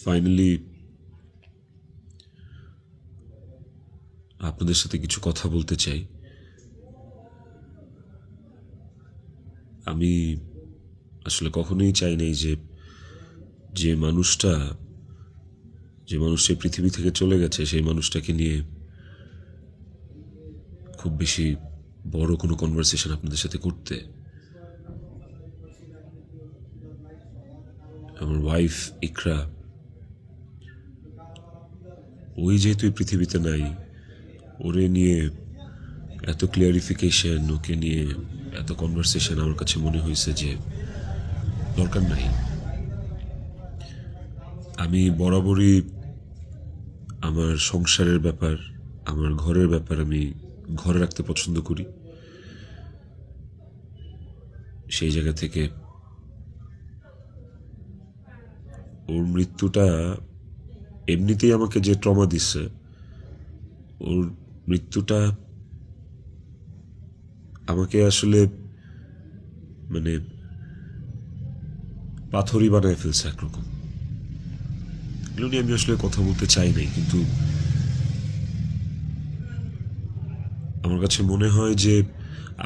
Finally আপনাদের সাথে কিছু কথা বলতে চাই। আমি আসলে কখনোই চাই নাই যে মানুষটা পৃথিবী থেকে চলে গেছে সেই মানুষটাকে নিয়ে খুব বেশি বড় কোনো কনভারসেশন আপনাদের সাথে করতে। আমার ওয়াইফ ইকরা, ওই যেহেতু এই পৃথিবীতে নাই, ওরে নিয়ে এত ক্লিয়ারিফিকেশন, ওকে নিয়ে এত কনভারসেশন আমার কাছে মনে হয়েছে যে দরকার নাই। আমি বরাবরই আমার সংসারের ব্যাপার, আমার ঘরের ব্যাপার আমি ঘরে রাখতে পছন্দ করি। সেই জায়গা থেকে ওর মৃত্যুটা এমনিতেই আমাকে যে ট্রমা দিচ্ছে, ওর মৃত্যুটা আমাকে আসলে মানে পাথরই বানায় ফেলছে একরকম। এগুলো নিয়ে আমি আসলে কথা বলতে চাই নাই, কিন্তু আমার কাছে মনে হয় যে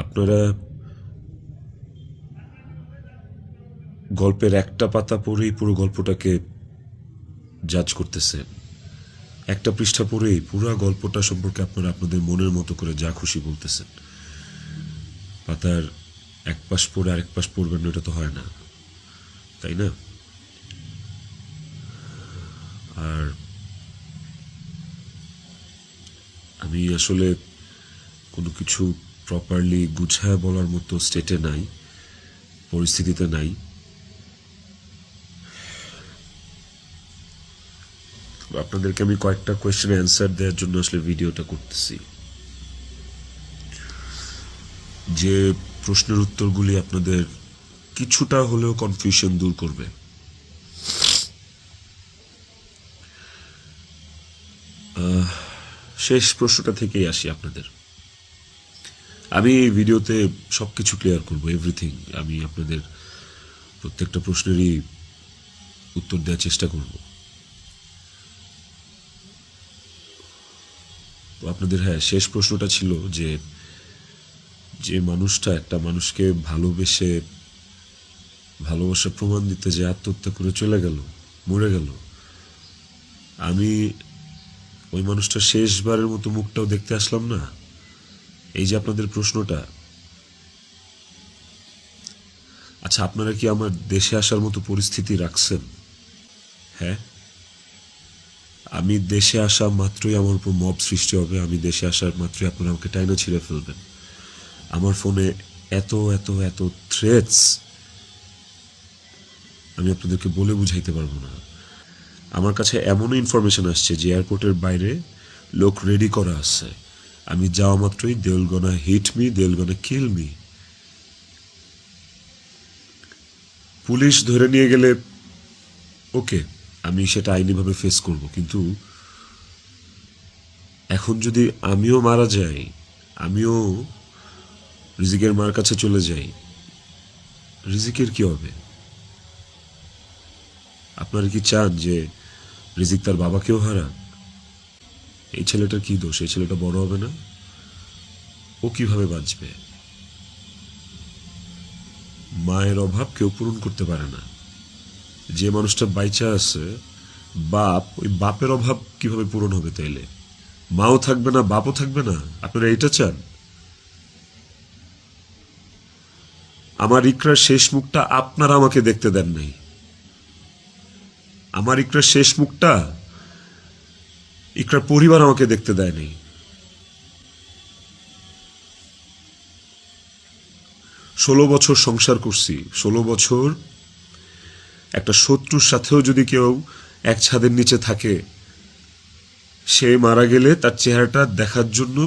আপনারা গল্পের একটা পাতা পড়েই পুরো গল্পটাকে জাজ করতেছেন। একটা পৃষ্ঠা পড়েই পুরো গল্পটা সম্পর্কে আপনারা আপনাদের মনের মতো করে যা খুশি বলতেছেন। পাতার এক পাশ পড়ে আরেক পাশ পড়বেন, এটা তো হয় না, তাই না? আর আমি আসলে কোনো কিছু প্রপারলি গুছায় বলার মতো স্টেটে নাই, পরিস্থিতিতে নাই। আপনাদেরকে আমি কয়েকটা কোয়েশ্চেন অ্যান্সার দেওয়ার জন্য আসলে ভিডিওটা করতেছি, যে প্রশ্নের উত্তরগুলি আপনাদের কিছুটা হলেও কনফিউশন দূর করবে। শেষ প্রশ্নটা থেকেই আসি আপনাদের। আমি এই ভিডিওতে সব কিছু ক্লিয়ার করবো, এভরিথিং। আমি আপনাদের প্রত্যেকটা প্রশ্নেরই উত্তর দেওয়ার চেষ্টা করব। তো আপনাদের শেষ প্রশ্নটা ছিল যে মানুষটা একটা মানুষকে ভালোবাসা প্রমাণ দিতে যে আত্মহত্যা করে চলে গেল, মরে গেল, আমি ওই মানুষটা শেষবারের মতো মুখটাও দেখতে আসলাম না। এই যে আপনাদের প্রশ্নটা, আচ্ছা আপনারা কি আমার দেশে আসার মতো পরিস্থিতি রাখছেন? হ্যাঁ, আমি দেশে আসা মাত্রই আমার উপর মব সৃষ্টি হবে। আমি দেশে আসার মাত্রই আপনারা আমাকে টাইনা ছিঁড়ে ফেলবেন। আমার ফোনে এত এত এত থ্রেটস আমি আপনাদেরকে বলে বুঝাইতে পারবো না। আমার কাছে এমনও ইনফরমেশন আসছে যে এয়ারপোর্টের বাইরে লোক রেডি করা আছে, আমি যাওয়া মাত্রই they will gonna hit me, they will gonna kill me. Police ধরে নিয়ে গেলে ওকে, আমি সেটা আইনিভাবে ফেস করব, কিন্তু এখন যদি আমিও মারা যাই, আমিও রিজিকের মার কাছে চলে যাই, রিজিকের কি হবে? আপনারা কি চান যে রিজিক তার বাবাকেও হারাক? এই ছেলেটার কি দোষ? এই ছেলেটা বড় হবে না? ও কিভাবে বাঁচবে? মায়ের অভাব কেউ পূরণ করতে পারে না। যে মানুষটা বাইচা আছে, বাপ, ওই বাপের অভাব কিভাবে পূরণ হবে তাইলে? মাও থাকবে না, বাপও থাকবে না? আপনারা এটা চান? আমার ইকরার শেষ মুখটা আপনারা আমাকে দেখতে দেন নাই। আমার ইকরার শেষ মুখটা ইকরার পরিবার আমাকে দেখতে দেয় নাই। 16 বছর সংসার করছি, 16 বছর একটা শত্রুর সাথেও যদি কেউ এক ছাদের নিচে থাকে, সে মারা গেলে তার চেহারাটা দেখার জন্য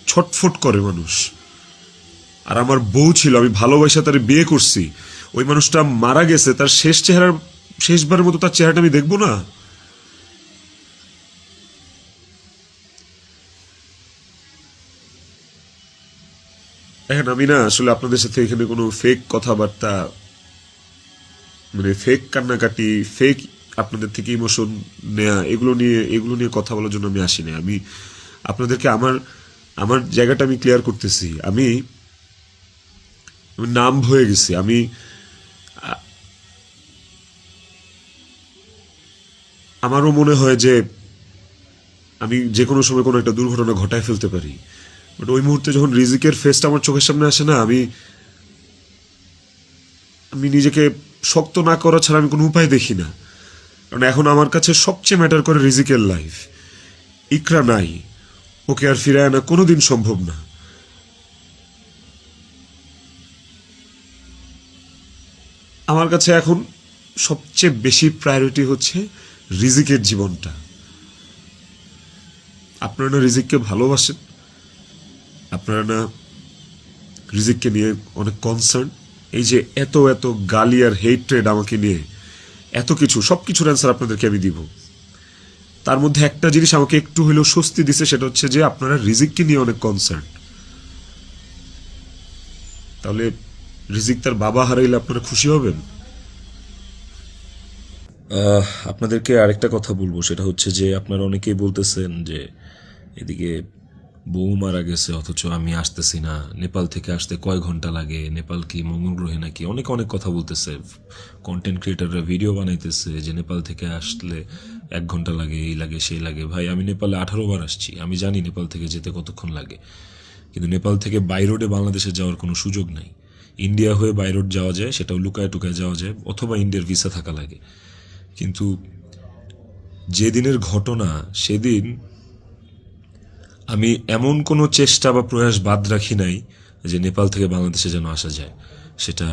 ছটফট করে মানুষ। আর আমার বউ ছিল, আমি ভালোবাসা তার বিয়ে করছি, ওই মানুষটা মারা গেছে, তার শেষবারের মতো তার চেহারাটা আমি দেখবো না? এখন আমি না আসলে আপনাদের সাথে এখানে কোনো ফেক কথাবার্তা মানে ফেক কান্নাকাটি, ফেক আপনাদের থেকে ইমোশন নেয়া, এগুলো নিয়ে কথা বলার জন্য আমি আসিনি। আমি আপনাদেরকে আমার আমার জায়গাটা আমি ক্লিয়ার করতেছি। আমি নাম হয়ে গেছি। আমারও মনে হয় যে আমি যে কোনো সময় কোনো একটা দুর্ঘটনা ঘটায় ফেলতে পারি, বাট ওই মুহূর্তে যখন রিজিকের ফেসটা আমার চোখের সামনে আসে না, আমি আমি নিজেকে শক্ত না করা ছাড়া আমি কোনো উপায় দেখি না। কারণ এখন আমার কাছে সবচেয়ে ম্যাটার করে রিজিকের লাইফ। ইকরা নাই, ওকে আর ফিরায় আনা কোনোদিন সম্ভব না। আমার কাছে এখন সবচেয়ে বেশি প্রায়োরিটি হচ্ছে রিজিকের জীবনটা। আপনারা না রিজিককে ভালোবাসেন, আপনারা না রিজিককে নিয়ে অনেক কনসার্ন। এই যে এত এত গালি আর হেট্রেড আমাকে নিয়ে, এত কিছু, সব কিছুর অ্যান্সার আপনাদেরকে আমি দিব। তার মধ্যে একটা জিনিস আমাকে একটু হলেও স্বস্তি দিছে, সেটা হচ্ছে যে আপনারা রিজিককে নিয়ে অনেক কনসার্ন। তাহলে রিজিক তার বাবা হারাইলে আপনারা খুশি হবেন? আপনাদেরকে আরেকটা কথা বলবো, সেটা হচ্ছে যে আপনারা অনেকেই বলতেছেন যে এদিকে বউ মারা গেছে অথচ আমি আসতেছি না, নেপাল থেকে আসতে কয় ঘন্টা লাগে, নেপাল কি মঙ্গল গ্রহে নাকি, অনেক অনেক কথা বলতেছে। কন্টেন্ট ক্রিয়েটাররা ভিডিও বানাইতেছে যে নেপাল থেকে আসলে 1 ঘন্টা লাগে, এই লাগে সেই লাগে। ভাই, আমি নেপালে 18 বার আসছি, আমি জানি নেপাল থেকে যেতে কতক্ষণ লাগে। কিন্তু নেপাল থেকে বাই রোডে বাংলাদেশে যাওয়ার কোনো সুযোগ নাই। ইন্ডিয়া হয়ে বাই রোড যাওয়া যায়, সেটাও লুকায় টুকায় যাওয়া যায়, অথবা ইন্ডিয়ার ভিসা থাকা লাগে। কিন্তু যেদিনের ঘটনা, সেদিন আমি এমন কোনো চেষ্টা বা প্রয়াস বাদ রাখি নাই যে নেপাল থেকে বাংলাদেশে যেন আসা যায়। সেটা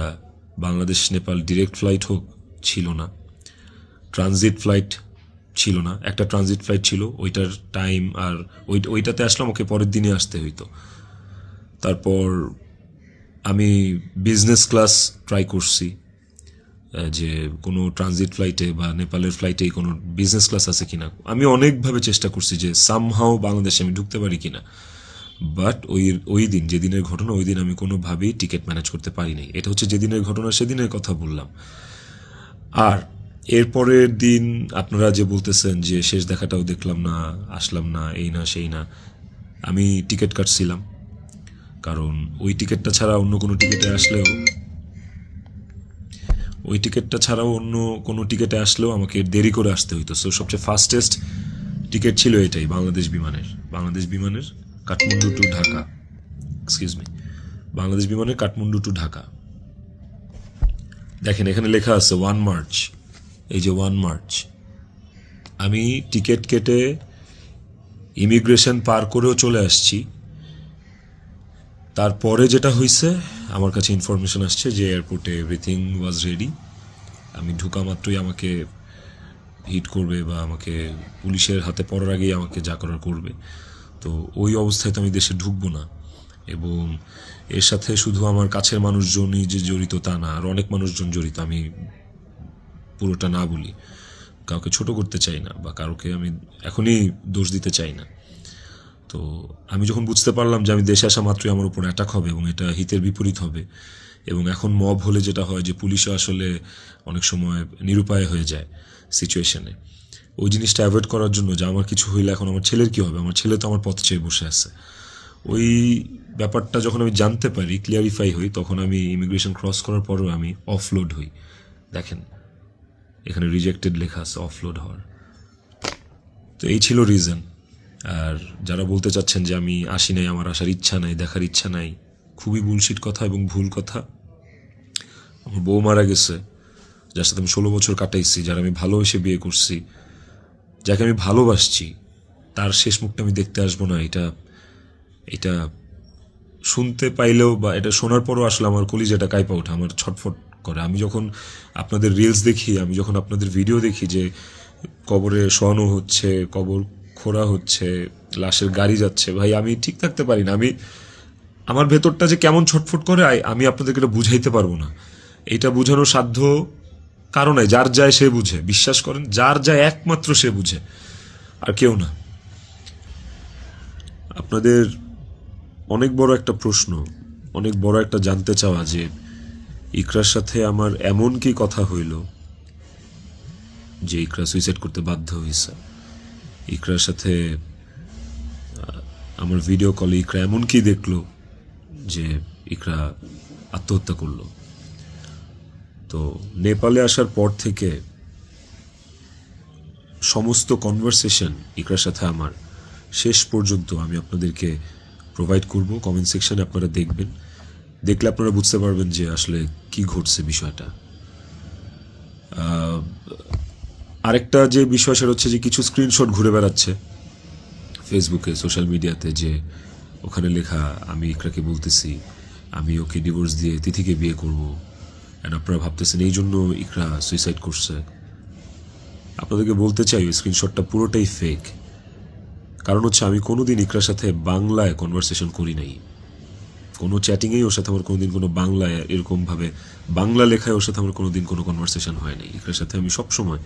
বাংলাদেশ নেপাল ডিরেক্ট ফ্লাইট হোক, ছিল না। ট্রানজিট ফ্লাইট ছিল না, একটা ট্রানজিট ফ্লাইট ছিল, ওইটার টাইম আর ওইটাতে আসলাম, ওকে পরের দিনে আসতে হইতো। তারপর আমি বিজনেস ক্লাস ট্রাই করছি, যে কোনো ট্রানজিট ফ্লাইটে বা নেপালের ফ্লাইটেই কোনো বিজনেস ক্লাস আছে কিনা। আমি অনেকভাবে চেষ্টা করছি যে সামহাও বাংলাদেশে আমি ঢুকতে পারি কিনা, বাট ওই দিন, যেদিনের ঘটনা, ওই দিন আমি কোনোভাবেই টিকিট ম্যানেজ করতে পারিনি। এটা হচ্ছে যেদিনের ঘটনা, সেদিনের কথা বললাম। আর এরপরের দিন আপনারা যে বলতেছেন যে শেষ দেখাটাও দেখলাম না, আসলাম না, এই না সেই না, আমি টিকিট কাটছিলাম। কারণ ওই টিকিটটা ছাড়া অন্য কোনো টিকিটে আসলেও অন্য কোনো টিকিটে আসলেও আমাকে দেরি করে আসতে হইতো। সো সবচেয়ে ফাস্টেস্ট টিকিট ছিল এটাই, বাংলাদেশ বিমানের কাঠমান্ডু টু ঢাকা, বাংলাদেশ বিমানের কাঠমান্ডু টু ঢাকা। দেখেন এখানে লেখা আছে 1 মার্চ, এই যে 1 মার্চ। আমি টিকিট কেটে ইমিগ্রেশন পার করেও চলে আসছি। তারপরে যেটা হয়েছে, আমার কাছে ইনফরমেশন আসছে যে এয়ারপোর্টে এভরিথিং ওয়াজ রেডি। আমি ঢোকা মাত্রই আমাকে হিট করবে বা আমাকে পুলিশের হাতে পড়ার আগেই আমাকে যা করার করবে। তো ওই অবস্থায় তো আমি দেশে ঢুকবো না। এবং এর সাথে শুধু আমার কাছের মানুষজনই যে জড়িত তা না, আর অনেক মানুষজন জড়িত। আমি পুরোটা না বলি, কাউকে ছোট করতে চাই না বা কাউকে আমি এখনই দোষ দিতে চাই না। তো আমি যখন বুঝতে পারলাম যে আমি দেশে আসা মাত্রই আমার উপর অ্যাটাক হবে এবং এটা হিতের বিপরীত হবে, এবং এখন মব হলে যেটা হয় যে পুলিশও আসলে অনেক সময় নিরুপায় হয়ে যায় সিচুয়েশনে, ওই জিনিসটা অ্যাভয়েড করার জন্য যে আমার কিছু হইলে এখন আমার ছেলের কী হবে, আমার ছেলে তো আমার পথ চেয়ে বসে আছে, ওই ব্যাপারটা যখন আমি জানতে পারি, ক্লিয়ারিফাই হই, তখন আমি ইমিগ্রেশন ক্রস করার পরেও আমি অফলোড হই। দেখেন এখানে রিজেক্টেড লেখা আছে, অফলোড হওয়ার। তো এই ছিল রিজন। আর যারা বলতে চাচ্ছেন যে আমি আসি নাই, আমার আসার ইচ্ছা নাই, দেখার ইচ্ছা নাই, খুবই বুলশিট কথা এবং ভুল কথা। আমার বউ মারা গেছে, যার সাথে আমি 16 বছর কাটাইছি, যারা আমি ভালোবেসে বিয়ে করছি, যাকে আমি ভালোবাসছি, তার শেষ মুখটা আমি দেখতে আসবো না, এটা শুনতে পাইলেও বা এটা শোনার পরও আসলে আমার কলিজাটা কাঁপা ওঠে, আমার ছটফট করে। আমি যখন আপনাদের রিলস দেখি, আমি যখন আপনাদের ভিডিও দেখি যে কবরে শোয়ানো হচ্ছে, কবর খোঁড়া হচ্ছে, লাশের গাড়ি যাচ্ছে, ভাই আমি ঠিক থাকতে পারি না। আমার ভেতরটা যে কেমন ছটফট করে, আমি আপনাদেরকে এটা বুঝাইতে পারবো না। এটা বুঝানোর সাধ্য কারো নাই, যার যায় সে বুঝে, বিশ্বাস করেন, যার যায় একমাত্র সে বুঝে, আর কেউ না। আপনাদের অনেক বড় একটা প্রশ্ন, অনেক বড় একটা জানতে চাওয়া যে ইকরার সাথে আমার এমন কি কথা হইল যে ইকরা সুইসাইড করতে বাধ্য হয়েছে। ইকরার সাথে আমার ভিডিও কলে ইকরা এমন কি দেখলো যে ইকরা আত্মহত্যা করলো। তো নেপালে আসার পর থেকে সমস্ত কনভারসেশন ইকরার সাথে আমার শেষ পর্যন্ত আমি আপনাদেরকে প্রোভাইড করব। কমেন্ট সেকশনে আপনারা দেখবেন, দেখলে আপনারা বুঝতে পারবেন যে আসলে কি ঘটছে বিষয়টা। আরেকটা যে বিষয় সেটা হচ্ছে যে কিছু স্ক্রিনশট ঘুরে বেড়াচ্ছে ফেসবুকে, সোশ্যাল মিডিয়াতে, যে ওখানে লেখা আমি ইকরাকে বলতেছি আমি ওকে ডিভোর্স দিয়ে তিথিকে বিয়ে করব, অ্যান্ড আপনারা ভাবতেছেন এই জন্য ইকরা সুইসাইড করছে। আপনাদেরকে বলতে চাই ওই স্ক্রিনশটটা পুরোটাই ফেক। কারণ হচ্ছে আমি কোনোদিন ইকরার সাথে বাংলায় কনভারসেশন করি নাই, কোনো চ্যাটিংয়েই ওর সাথে আমার কোনোদিন কোনো বাংলায় এরকমভাবে বাংলা লেখায় ওর সাথে আমার কোনোদিন কোনো কনভারসেশন হয় নাই। ইকরার সাথে আমি সবসময়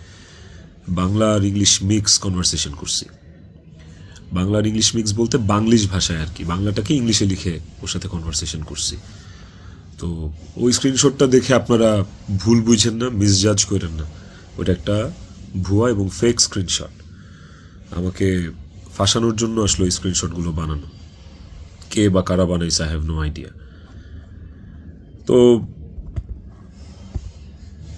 বাংলা আর ইংলিশ মিক্স কনভারসেশন করছি। বাংলা আর ইংলিশ মিক্স বলতে বাংলিশ ভাষায় আর কি, বাংলাটাকে ইংলিশে লিখে ওর সাথে কনভারসেশন করছি। তো ওই স্ক্রিনশটটা দেখে আপনারা ভুল বুঝেন না, মিসজাজ করেন না, ওটা একটা ভুয়া এবং ফেক স্ক্রিনশট। আমাকে ফাঁসানোর জন্য আসলে ওই স্ক্রিনশটগুলো বানানো। কে বা কারা বানাইছে আই হ্যাভ নো আইডিয়া। তো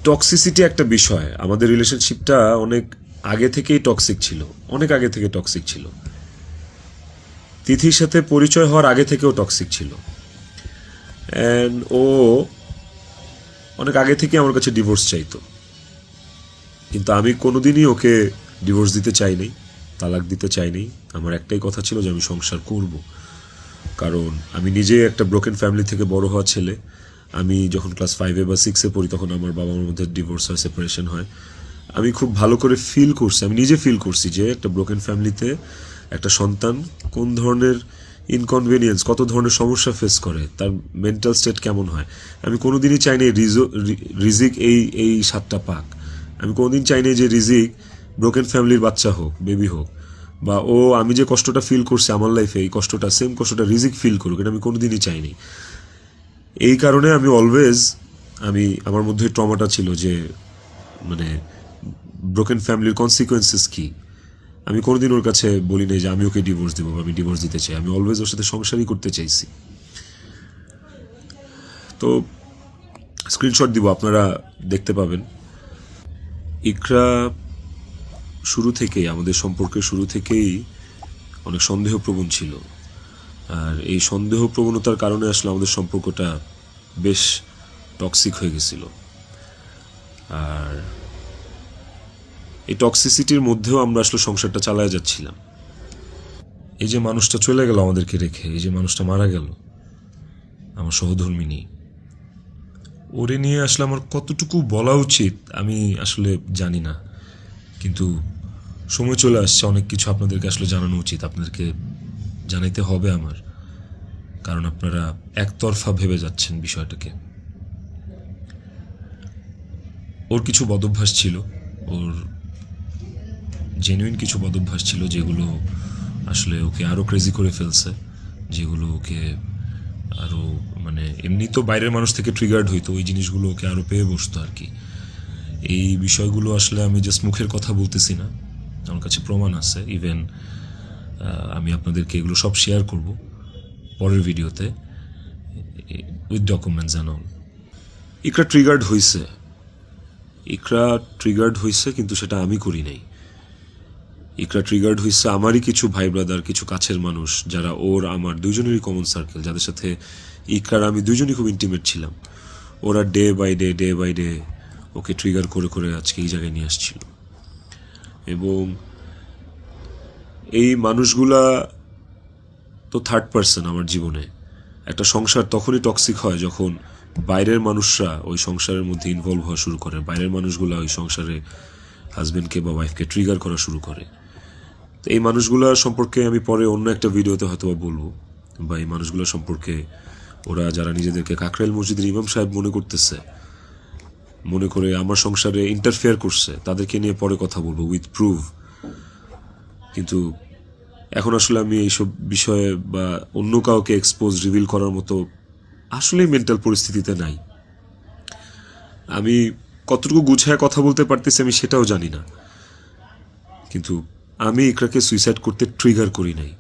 টক্সিসিটি একটা বিষয়, আমাদের রিলেশনশিপটা অনেক আগে থেকেই টক্সিক ছিল, অনেক আগে থেকে টক্সিক ছিল। তিথির সাথে পরিচয় হওয়ার আগে থেকেও টক্সিক ছিল, অ্যান্ড ও অনেক আগে থেকে আমার কাছে ডিভোর্স চাইতো, কিন্তু আমি কোনোদিনই ওকে ডিভোর্স দিতে চাইনি, তালাক দিতে চাইনি। আমার একটাই কথা ছিল যে আমি সংসার করব, কারণ আমি নিজে একটা ব্রোকেন ফ্যামিলি থেকে বড় হওয়া ছেলে। আমি যখন ক্লাস 5-এ বা 6-এ পড়ি তখন আমার বাবা মার মধ্যে ডিভোর্স হয়, সেপারেশন হয়। আমি খুব ভালো করে ফিল করছি, আমি নিজে ফিল করছি যে একটা ব্রোকেন ফ্যামিলিতে একটা সন্তান কোন ধরনের ইনকনভিনিয়েন্স, কত ধরনের সমস্যা ফেস করে, তার মেন্টাল স্টেট কেমন হয়। আমি কোনোদিনই চাইনি রিজিক এই স্বাদটা পাক। আমি কোনোদিন চাইনি যে রিজিক ব্রোকেন ফ্যামিলির বাচ্চা হোক, বেবি হোক, বা ও আমি যে কষ্টটা ফিল করছি আমার লাইফে এই কষ্টটা, সেম কষ্টটা রিজিক ফিল করুক, এটা আমি কোনোদিনই চাইনি। এই কারণে আমি অলওয়েজ আমার মধ্যে ট্রমাটা ছিল যে মানে ব্রোকেন ফ্যামিলির কনসিকুয়েন্সেস কি। আমি কোনোদিন ওর কাছে বলি নাই যে আমি ওকে ডিভোর্স দেবো বা আমি ডিভোর্স দিতে চাই। আমি অলওয়েজ ওর সাথে সংসারই করতে চাইছি। তো স্ক্রিনশট দিব, আপনারা দেখতে পাবেন। ইকরা শুরু থেকেই, আমাদের সম্পর্কের শুরু থেকেই অনেক সন্দেহপ্রবণ ছিল, আর এই সন্দেহ প্রবণতার কারণে আসলে আমাদের সম্পর্কটা বেশ টক্সিক হয়ে গেছিল। আর এই টক্সিসিটির মধ্যেও আমরা আসলে সংসারটা চালায় যাচ্ছিলাম। এই যে মানুষটা চলে গেল আমাদেরকে রেখে, এই যে মানুষটা মারা গেল, আমার সহধর্মিনী, ওরে নিয়ে আসলে আমার কতটুকু বলা উচিত আমি আসলে জানি না, কিন্তু সময় চলে আসছে, অনেক কিছু আপনাদেরকে আসলে জানানো উচিত, আপনাদেরকে জানাইতে হবে আমার, কারণ আপনারা একতরফা ভেবে যাচ্ছেন বিষয়টাকে। ওর কিছু বদভ্যাস ছিল, ওর জেনুইন কিছু বদভ্যাস ছিল যেগুলো আসলে ওকে আরও ক্রেজি করে ফেলছে, যেগুলো ওকে আরও মানে এমনি তো বাইরের মানুষ থেকে ট্রিগার্ড হইতো, ওই জিনিসগুলো ওকে আরও পেয়ে বসতো আর কি। এই বিষয়গুলো আসলে আমি জাস্ট মুখের কথা বলতেছি না, আমার কাছে প্রমাণ আছে। ইভেন আমি আপনাদেরকে এগুলো সব শেয়ার করব পরের ভিডিওতে with documents and all. Iqra triggered হয়েছে, কিন্তু সেটা আমি করি নাই। ইকরা ট্রিগার্ড হয়েছে আমারই কিছু ভাই ব্রাদার, কিছু কাছের মানুষ, যারা ওর আমার দুজনেরই কমন সার্কেল, যাদের সাথে ইকরার আমি দুজনই খুব ইন্টিমেট ছিলাম। ওরা ডে বাই ডে ওকে ট্রিগার করে করে আজকে এই জায়গায় নিয়ে আসছিল। এবং এই মানুষগুলা তো থার্ড পার্সন আমার জীবনে। একটা সংসার তখনই টক্সিক হয় যখন বাইরের মানুষরা ওই সংসারের মধ্যে ইনভলভ হওয়া শুরু করে, বাইরের মানুষগুলা ওই সংসারে হাজবেন্ডকে বা ওয়াইফকে ট্রিগার করা শুরু করে। তো এই মানুষগুলা সম্পর্কে আমি পরে অন্য একটা ভিডিওতে হয়তো বলবো, বা এই মানুষগুলো সম্পর্কে ওরা যারা নিজেদেরকে কাকরাইল মসজিদের ইমাম সাহেব মনে করে আমার সংসারে ইন্টারফেয়ার করছে, তাদেরকে নিয়ে পরে কথা বলবো উইথ প্রুফ। কিন্তু এখন আসলে আমি এইসব বিষয়ে বা অন্য কাউকে রিভিল করার মতো আসলে মেন্টাল পরিস্থিতিতে নাই। আমি কতটুকু গুছায় কথা বলতে পারতেছি আমি সেটাও জানি না, কিন্তু আমি ইকরাকে সুইসাইড করতে ট্রিগার করি নাই,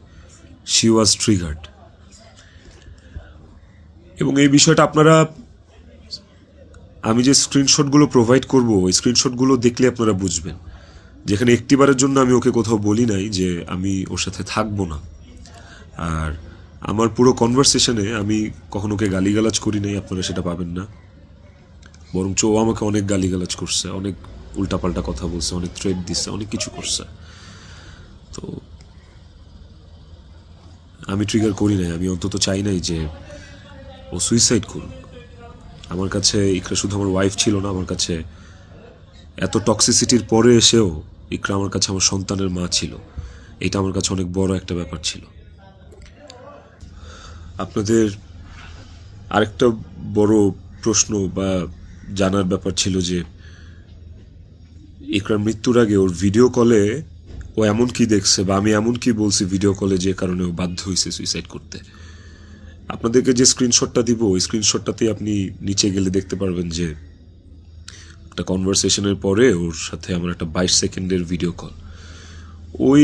শি ওয়াজ ট্রিগার্ড। এবং এই বিষয়টা আপনারা, আমি যে স্ক্রিনশটগুলো প্রোভাইড করব ওই স্ক্রিনশটগুলো দেখলে আপনারা বুঝবেন, যেখানে একটিবারের জন্য আমি ওকে কোথাও বলি নাই যে আমি ওর সাথে থাকবো না। আর আমার পুরো কনভারসেশনে আমি কখনো ওকে গালিগালাজ করি নাই, আপনারা সেটা পাবেন না। বরঞ্চ ও আমাকে অনেক গালিগালাজ করছে, অনেক উল্টাপাল্টা কথা বলছে, অনেক থ্রেট দিচ্ছে, অনেক কিছু করছে। তো আমি ট্রিগার করি নাই, আমি অন্তত চাই নাই যে ও সুইসাইড করুক। আমার কাছে ইকরা শুধু আমার ওয়াইফ ছিল না, আমার কাছে এত টক্সিসিটির পরে এসেও ইকরা আমার কাছে আমার সন্তানের মা ছিল। এটা আমার কাছে অনেক বড় একটা ব্যাপার ছিল। আপনাদের আরেকটা বড় প্রশ্ন বা জানার ব্যাপার ছিল যে ইকরার মৃত্যুর আগে ওর ভিডিও কলে ও এমন কি দেখছে বা আমি এমন কি বলছি ভিডিও কলে যে কারণে ও বাধ্য হয়েছে সুইসাইড করতে। আপনাদেরকে যে স্ক্রিনশটটা দিব ওই স্ক্রিনশটটাতে আপনি নিচে গেলে দেখতে পারবেন যে একটা কনভারসেশনের পরে ওর সাথে আমার একটা 22 সেকেন্ডের ভিডিও কল। ওই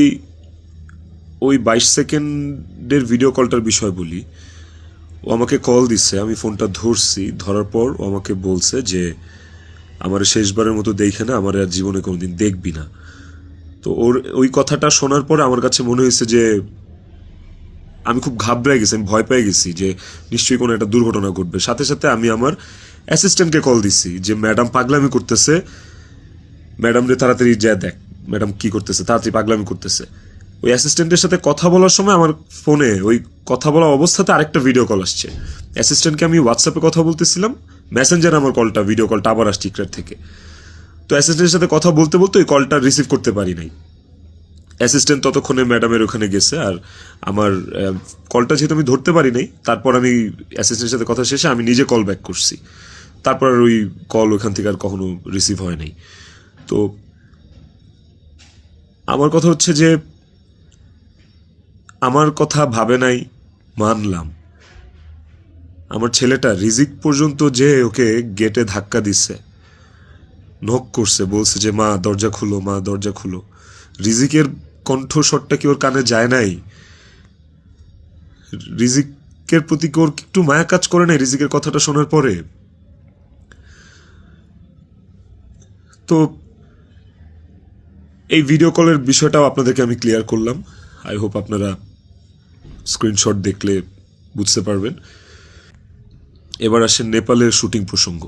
ওই 22 সেকেন্ডের ভিডিও কলটার বিষয় বলি। ও আমাকে কল দিচ্ছে, আমি ফোনটা ধরছি, ধরার পর ও আমাকে বলছে যে আমার শেষবারের মতো দেখে না, আমার আর জীবনে কোনোদিন দেখবি না। তো ওর ওই কথাটা শোনার পরে আমার কাছে মনে হয়েছে যে আমি খুব ঘাবড়ে গেছি, আমি ভয় পেয়ে গেছি যে নিশ্চয়ই কোনো একটা দুর্ঘটনা ঘটবে। সাথে সাথে আমি আমার অ্যাসিস্ট্যান্টকে কল দিছি যে ম্যাডাম পাগলামি করতেছে, ম্যাডাম রে তাড়াতাড়ি যা দেখ ম্যাডাম কি করতেছে, তাড়াতাড়ি পাগলামি করতেছে। ওই অ্যাসিস্ট্যান্টের সাথে কথা বলার সময় আমার ফোনে ওই কথা বলা অবস্থাতে আরেকটা ভিডিও কল আসছে। অ্যাসিস্ট্যান্টকে আমি হোয়াটসঅ্যাপে কথা বলতেছিলাম, মেসেঞ্জারে আমার কলটা, ভিডিও কলটা আবার আসছে ইকরার থেকে। তো অ্যাসিস্ট্যান্টের সাথে কথা বলতে বলতে ওই কলটা রিসিভ করতে পারি নাই। অ্যাসিস্ট্যান্ট ততক্ষণে ম্যাডামের ওখানে গেছে, আর আমার কলটা যেহেতু আমি ধরতে পারি নাই, তারপর আমি অ্যাসিস্ট্যান্টের সাথে কথা শেষে আমি নিজে কল ব্যাক করছি। তারপর আর ওই কল ওখান থেকে আর কখনো রিসিভ হয় নাই। তো আমার কথা হচ্ছে যে আমার কথা ভাবে নাই, মানলাম। আমার ছেলেটা রিজিক পর্যন্ত যে ওকে গেটে ধাক্কা দিচ্ছে, নক করছে, বলছে যে মা দরজা খুলো, মা দরজা খুলো। রিজিকের কণ্ঠস্বরটা কি ওর কানে যায় নাই? রিজিকের প্রতি কি ওর একটু মায়া কাজ করে নাই রিজিকের কথাটা শোনার পরে? তো এই ভিডিও কলের বিষয়টাও আপনাদেরকে আমি ক্লিয়ার করলাম। আই হোপ আপনারা স্ক্রিনশট দেখলে বুঝতে পারবেন। এবার আসেন নেপালের শুটিং প্রসঙ্গ।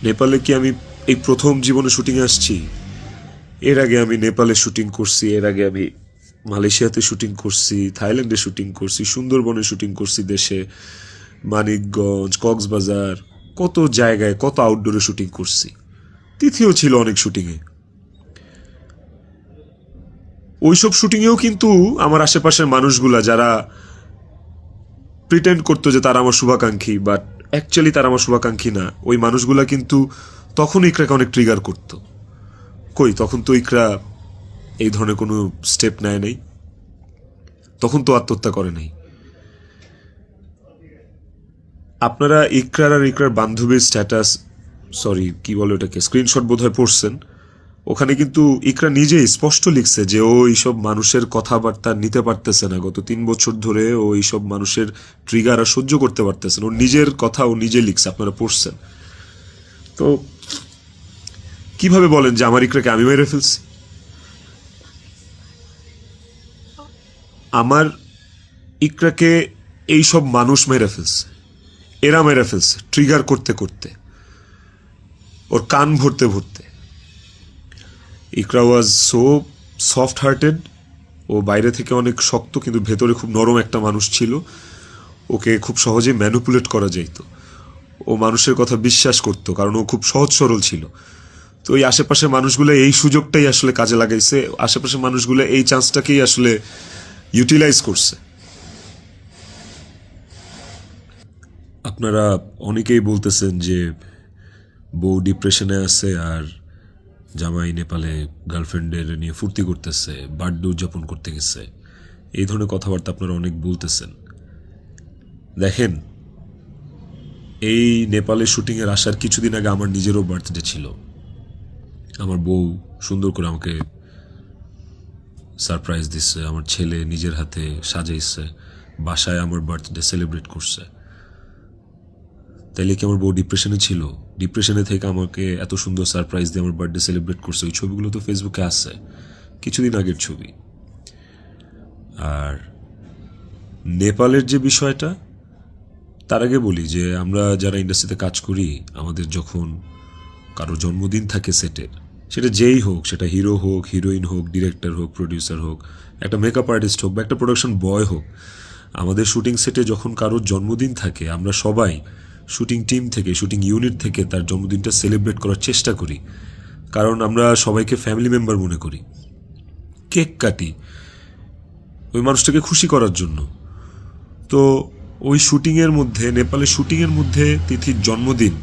নেপালে কি আমি এই প্রথম জীবনে শুটিংয়ে আসছি? এর আগে আমি নেপালে শুটিং করছি, এর আগে আমি মালয়েশিয়াতে শুটিং করছি, থাইল্যান্ডে শুটিং করছি, সুন্দরবনে শুটিং করছি, দেশে মানিকগঞ্জ, কক্সবাজার, কত জায়গায়, কত আউটডোরে শুটিং করছি। তিথিও ছিল অনেক শুটিংয়ে। ওইসব শুটিংয়েও কিন্তু আমার আশেপাশের মানুষগুলা যারা প্রিটেন্ড করতো যে তারা আমার শুভাকাঙ্ক্ষী, বাট অ্যাকচুয়ালি তারা আমার শুভাকাঙ্ক্ষী না, ওই মানুষগুলা কিন্তু তখন ইকরাকে অনেক ট্রিগার করতো। কই, তখন তো ইকরা এই ধরনের কোনো স্টেপ নেয় নাই, তখন তো আত্মহত্যা করে নাই। আপনারা ইকরার আর ইকরার বান্ধবীর স্ট্যাটাস, সরি কি বলে ওটাকে, স্ক্রিনশট বোধহয় পড়ছেন। ওখানে কিন্তু ইকরা নিজেই স্পষ্ট লিখছে যে ও এইসব মানুষের কথাবার্তা নিতে পারতেছে না, গত 3 বছর ধরে ও এইসব মানুষের ট্রিগার আর সহ্য করতে পারতেছে না। ওর নিজের কথা ও নিজে লিখছে, আপনারা পড়ছেন। তো কিভাবে বলেন যে আমার ইকরাকে আমি মেরে ফেলছি? আমার ইকরাকে এইসব মানুষ মেরে ফেলছে, এরা মেরে ফেলছে ট্রিগার করতে করতে, ওর কান ভরতে ভরতে। ইকরা ওয়াজ সো সফট হার্টেড, ও বাইরে থেকে অনেক শক্ত কিন্তু ভেতরে খুব নরম একটা মানুষ ছিল। ওকে খুব সহজে ম্যানিপুলেট করা যাইত, ও মানুষের কথা বিশ্বাস করতো কারণ ও খুব সহজ সরল ছিল। তো এই আশেপাশের মানুষগুলো এই সুযোগটাই আসলে কাজে লাগাইছে, আশেপাশের মানুষগুলো এই চান্সটাকেই আসলে ইউটিলাইজ করছে। আপনারা অনেকেই বলতেছেন যে বউ ডিপ্রেশনে আছে আর জামাই নেপালে গার্লফ্রেন্ডের নিয়ে ফুর্তি করতেছে, বার্থডে উদযাপন করতে গেছে, এই ধরনের কথাবার্তা আপনারা অনেক বলতেছেন। দেখেন, এই নেপালে শুটিংয়ের আসার কিছুদিন আগে আমার নিজেরও বার্থডে ছিল। আমার বউ সুন্দর করে আমাকে সারপ্রাইজ দিচ্ছে, আমার ছেলে নিজের হাতে সাজাইছে, বাসায় আমার বার্থডে সেলিব্রেট করছে। তাইলে কি আমার বউ ডিপ্রেশনে ছিল? ডিপ্রেশনে থেকে আমাকে এত সুন্দর সারপ্রাইজ দিয়ে আমার বার্থডে সেলিব্রেট করছে। ওই ছবিগুলো তো ফেসবুকে আছে, কিছুদিন আগের ছবি। আর নেপালের যে বিষয়টা, তার আগে বলি যে আমরা যারা ইন্ডাস্ট্রিতে কাজ করি, আমাদের যখন কারো জন্মদিন থাকে সেটের, সেটা যেই হোক, সেটা হিরো হোক, হিরোইন হোক, ডিরেক্টর হোক, প্রডিউসার হোক, একটা মেকআপ আর্টিস্ট হোক বা একটা প্রোডাকশন বয় হোক, আমাদের শুটিং সেটে যখন কারোর জন্মদিন থাকে, আমরা সবাই শুটিং টিম থেকে, শুটিং ইউনিট থেকে তার জন্মদিনটা সেলিব্রেট করার চেষ্টা করি। কারণ আমরা সবাইকে ফ্যামিলি মেম্বার মনে করি। কেক কাটি ওই মানুষটাকে খুশি করার জন্য। তো ওই শুটিংয়ের মধ্যে, নেপালের শুটিংয়ের মধ্যে তিথির জন্মদিন,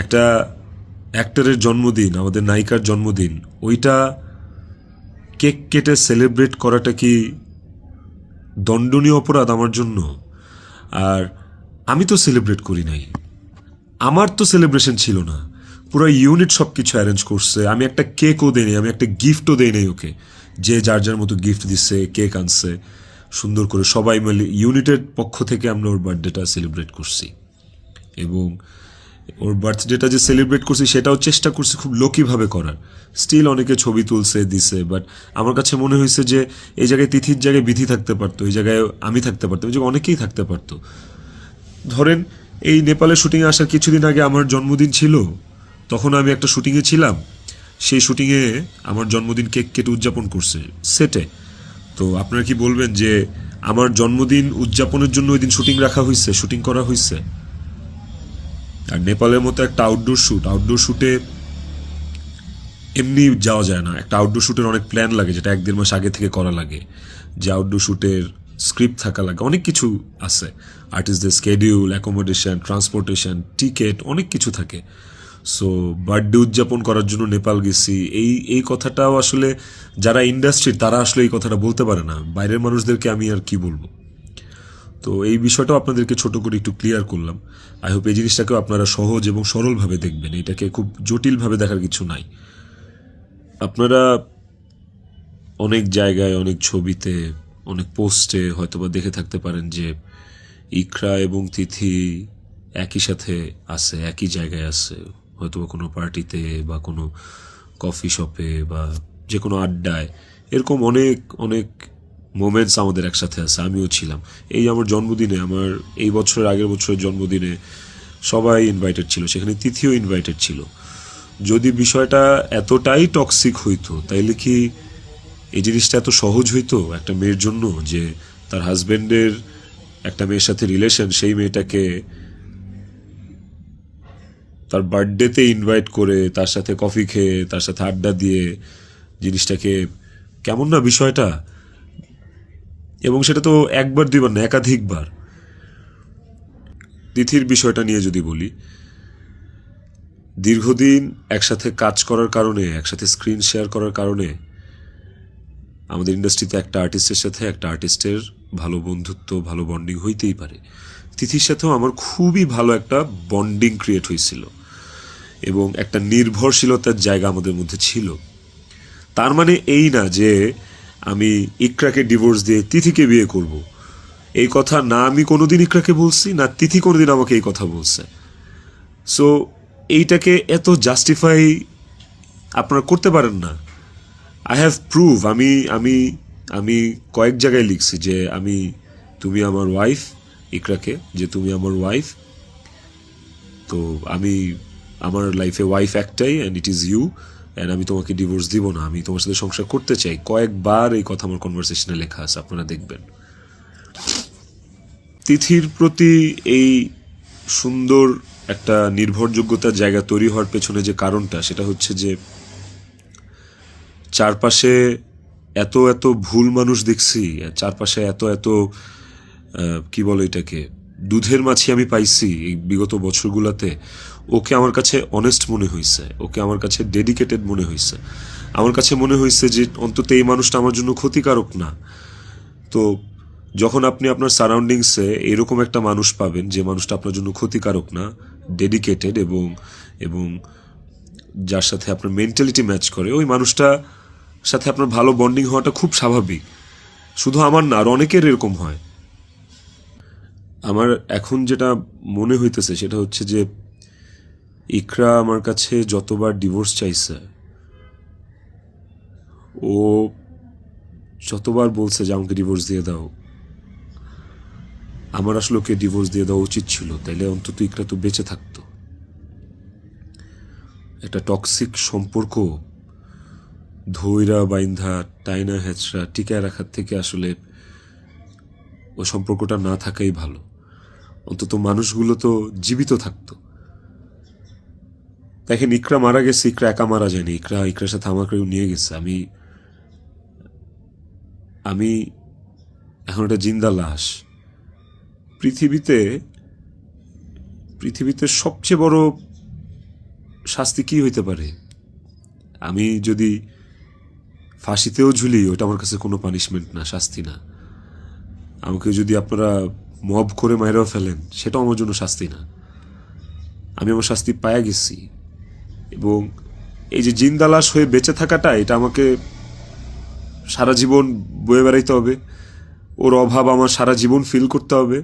একটা অ্যাক্টরের জন্মদিন, আমাদের নায়িকার জন্মদিন, ওইটা কেক কেটে সেলিব্রেট করাটা কি দণ্ডনীয় অপরাধ আমার জন্য? আর আমি তো সেলিব্রেট করি নাই, আমার তো সেলিব্রেশন ছিল না, পুরো ইউনিট সব কিছু অ্যারেঞ্জ করছে। আমি একটা কেকও দেই নাই, আমি একটা গিফটও দেই নাই ওকে। যে যার যার মতো গিফট দিচ্ছে, কেক আনছে, সুন্দর করে সবাই মিলে ইউনিটের পক্ষ থেকে আমরা ওর বার্থডেটা সেলিব্রেট করছি। এবং ওর বার্থডেটা যে সেলিব্রেট করছি সেটাও চেষ্টা করছি খুব লোকিভাবে করার। স্টিল অনেকে ছবি তুলছে, দিছে, বাট আমার কাছে মনে হয়েছে যে এই জায়গায় তিথির জায়গায় বিধি থাকতে পারতো, এই জায়গায় আমি থাকতে পারতাম, এই জায়গায় অনেকেই থাকতে পারতো। ধরেন, এই নেপালে শুটিংয়ে আসার কিছুদিন আগে আমার জন্মদিন ছিল, তখন আমি একটা শুটিংয়ে ছিলাম। সেই শুটিংয়ে আমার জন্মদিন কেক কেটে উদযাপন করছে সেটে। তো আপনারা কি বলবেন যে আমার জন্মদিন উদযাপনের জন্য ওই দিন শুটিং রাখা হয়েছে, শুটিং করা হয়েছে? আর নেপালের মতো একটা আউটডোর শ্যুটে এমনি যাওয়া যায় না। একটা আউটডোর শ্যুটের অনেক প্ল্যান লাগে, যেটা 1-1.5 মাস আগে থেকে করা লাগে। যে আউটডোর শ্যুটের স্ক্রিপ্ট থাকা লাগে, অনেক কিছু আছে। আর্টিস্টদের স্কেডিউল, অ্যাকোমোডেশন, ট্রান্সপোর্টেশন, টিকিট, অনেক কিছু থাকে। সো বার্থডে উদযাপন করার জন্য নেপাল গেছি, এই কথাটাও আসলে যারা ইন্ডাস্ট্রির তারা আসলে এই কথাটা বলতে পারে না। বাইরের মানুষদেরকে আমি আর কি বলবো? তো এই বিষয়টাও আপনাদেরকে ছোট করে একটু ক্লিয়ার করলাম। আই হোপ এই জিনিসটাকেও আপনারা সহজ এবং সরলভাবে দেখবেন, এটাকে খুব জটিলভাবে দেখার কিছু নাই। আপনারা অনেক জায়গায়, অনেক ছবিতে, অনেক পোস্টে হয়তোবা দেখে থাকতে পারেন যে ইকরা এবং তিথি একই সাথে আছে, একই জায়গায় আছে, হয়তোবা কোনো পার্টিতে বা কোনো কফি শপে বা যে কোনো আড্ডায়। এরকম অনেক অনেক মোমেন্টস আমাদের একসাথে আছে, আমিও ছিলাম। এই আমার জন্মদিনে, আমার এই বছরের আগের বছরের জন্মদিনে সবাই ইনভাইটেড ছিল, সেখানে তিথিও ইনভাইটেড ছিল। যদি বিষয়টা এতটাই টক্সিক হইতো, তাইলে কি এই জিনিসটা এত সহজ হইতো একটা মেয়ের জন্য যে তার হাজবেন্ডের একটা মেয়ের সাথে রিলেশন, সেই মেয়েটাকে তার বার্থডেতে ইনভাইট করে, তার সাথে কফি খেয়ে, তার সাথে আড্ডা দিয়ে, জিনিসটাকে কেমন না বিষয়টা? এবং সেটা তো একবার দুইবার না, একাধিকবার। তিথির বিষয়টা নিয়ে যদি বলি, দীর্ঘদিন একসাথে কাজ করার কারণে, একসাথে স্ক্রিন শেয়ার করার কারণে আমাদের ইন্ডাস্ট্রিতে একটা আর্টিস্টের সাথে একটা আর্টিস্টের ভালো বন্ধুত্ব, ভালো বন্ডিং হইতেই পারে। তিথির সাথেও আমার খুবই ভালো একটা বন্ডিং ক্রিয়েট হয়েছিল এবং একটা নির্ভরশীলতার জায়গা আমাদের মধ্যে ছিল। তার মানে এই না যে আমি ইকরাকে ডিভোর্স দিয়ে তিথিকে বিয়ে করব। এই কথা না আমি কোনোদিন ইকরাকে বলছি, না তিথি কোনোদিন আমাকে এই কথা বলছে। সো এইটাকে এত জাস্টিফাই আপনারা করতে পারেন না। আই হ্যাভ প্রুভ, আমি আমি আমি কয়েক জায়গায় লিখছি যে তুমি আমার ওয়াইফ, ইকরাকে, যে তুমি আমার ওয়াইফ। তো আমার লাইফে ওয়াইফ একটাই, and it is you, and আমি তোমাকে ডিভোর্স দিব না, আমি তোমার সাথে সংসার করতে চাই। কয়েকবার এই কথা আমার কনভারসেশনে লেখা আছে, আপনারা দেখবেন। তিথির প্রতি এই সুন্দর একটা নির্ভরযোগ্যতার জায়গা তৈরি হওয়ার পেছনে যে কারণটা, সেটা হচ্ছে যে চারপাশে এত এত ভুল মানুষ দেখছি, চারপাশে এত এত কি বলে এটাকে, দুধের মাছি আমি পাইছি এই বিগত বছরগুলোতে। ওকে আমার কাছে অনেস্ট মনে হয়েছে, ওকে আমার কাছে ডেডিকেটেড মনে হয়েছে। আমার কাছে মনে হয়েছে যে অন্তত এই মানুষটা আমার জন্য ক্ষতিকারক না। তো যখন আপনি আপনার সারাউন্ডিংসে এরকম একটা মানুষ পাবেন যে মানুষটা আপনার জন্য ক্ষতিকারক না, ডেডিকেটেড এবং এবং যার সাথে আপনার মেন্টালিটি ম্যাচ করে, ওই মানুষটা সাথে আপনার ভালো বন্ডিং হওয়াটা খুব স্বাভাবিক। শুধু আমার না, আর অনেকের এরকম হয়। আমার এখন যেটা মনে হইতেছে সেটা হচ্ছে যে ইকরা আমার কাছে যতবার ডিভোর্স চাইছে, ও যতবার বলছে যে আমাকে ডিভোর্স দিয়ে দাও, আমার আসলে ওকে ডিভোর্স দিয়ে দেওয়া উচিত ছিল, তাইলে অন্তত ইকরা তো বেঁচে থাকতো। একটা টক্সিক সম্পর্ক ধৈরা বাইন্ধা টাইনা হেঁচড়া টিকায় রাখার থেকে আসলে ওই সম্পর্কটা না থাকাই ভালো। অন্তত মানুষগুলো তো জীবিত থাকতো। দেখেন, ইকরা মারা গেছে, ইকরা একা মারা যায়নি, ইকরার সাথে আমাকেও নিয়ে গেছে। আমি আমি এখন একটা জিন্দা লাশ। পৃথিবীতে পৃথিবীতে সবচেয়ে বড় শাস্তি কি হইতে পারে? আমি যদি ফাঁসিতেও ঝুলি, ওটা আমার কাছে কোনো পানিশমেন্ট না, শাস্তি না। আমাকে যদি আপনারা মব করে মাইরাও ফেলেন, সেটাও আমার জন্য শাস্তি না। আমি আমার শাস্তি পায়া গেছি। এবং এই যে জিন্দা লাশ হয়ে বেঁচে থাকাটা, এটা আমাকে সারা জীবন বয়ে বেড়াইতে হবে। ওর অভাব আমার সারা জীবন ফিল করতে হবে।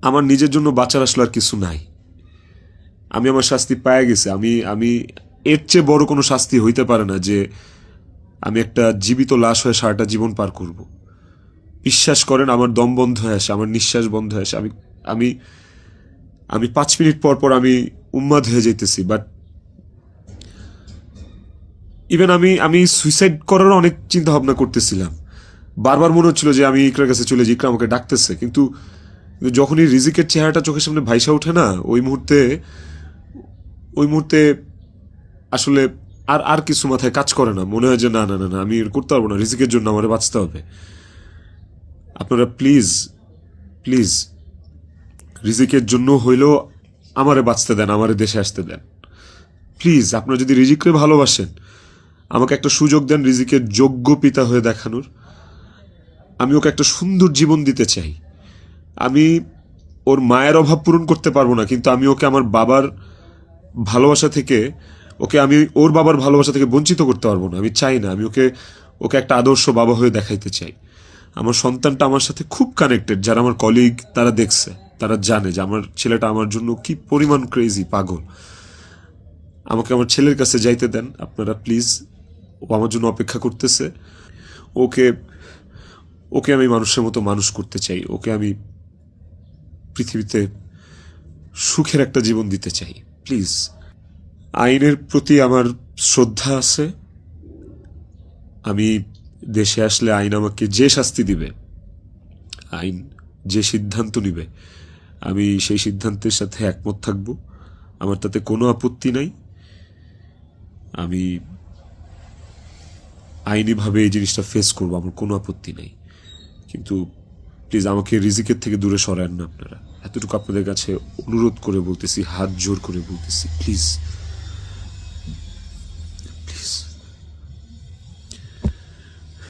আমার নিজের জন্য বাঁচার আসলে আর কিছু নাই। আমি আমার শাস্তি পায়া গেছি। আমি আমি এর চেয়ে বড় কোনো শাস্তি হইতে পারে না যে আমি একটা জীবিত লাশ হয়ে সারাটা জীবন পার করব। বিশ্বাস করেন, আমার দম বন্ধ হয়ে আসে, আমার নিঃশ্বাস বন্ধ হয়ে আসে। আমি আমি আমি 5 মিনিট পর পর আমি উন্মাদ হয়ে যাইতেছি। বাট ইভেন আমি সুইসাইড করারও অনেক চিন্তা ভাবনা করতেছিলাম। বারবার মনে হচ্ছিল যে আমি ইকরার কাছে চলে যাই, ইকরা আমাকে ডাকতেছে। কিন্তু যখনই রিজিকের চেহারাটা চোখের সামনে ভাইসা ওঠে না, ওই মুহূর্তে আসলে আর আর কিছু মাথায় কাজ করে না। মনে হয় যে না না না না, আমি করতে পারবো না, রিজিকের জন্য আমার বাঁচতে হবে। আপনারা প্লিজ প্লিজ রিজিকের জন্য হইলেও আমারে বাঁচতে দেন, আমারে দেশে আসতে দেন প্লিজ। আপনারা যদি রিজিককে ভালোবাসেন, আমাকে একটা সুযোগ দেন রিজিকের যোগ্য পিতা হয়ে দেখানোর। আমি ওকে একটা সুন্দর জীবন দিতে চাই। আমি ওর মায়ের অভাব পূরণ করতে পারবো না, কিন্তু আমি ওকে আমার বাবার ভালোবাসা থেকে, আমি ওর বাবার ভালোবাসা থেকে বঞ্চিত করতে পারবো না। আমি চাই না। আমি ওকে ওকে একটা আদর্শ বাবা হয়ে দেখাইতে চাই। আমার সন্তানটা আমার সাথে খুব কানেক্টেড। যারা আমার কলিগ, তারা দেখছে, তারা জানে যে আমার ছেলেটা আমার জন্য কি পরিমাণ ক্রেজি, পাগল। আমাকে আমার ছেলের কাছে যাইতে দেন আপনারা প্লিজ। ও আমার জন্য অপেক্ষা করতেছে। ওকে ওকে আমি মানুষের মতো মানুষ করতে চাই। ওকে আমি পৃথিবীতে সুখের একটা জীবন দিতে চাই। প্লিজ। আইনের প্রতি আমার শ্রদ্ধা আছে। আমি দেশে আসলে আইন আমাকে যে শাস্তি দিবে, আইন যে সিদ্ধান্ত নিবে, আমি সেই সিদ্ধান্তের সাথে একমত থাকব। আমার তাতে কোনো আপত্তি নাই। আমি আইনিভাবে এই জিনিসটা ফেস করবো, আমার কোনো আপত্তি নেই। কিন্তু প্লিজ আমাকে রিজিকের থেকে দূরে সরান না আপনারা। এতটুকু আপনাদের কাছে অনুরোধ করে বলতেছি, হাত জোর করে বলতেছি, প্লিজ।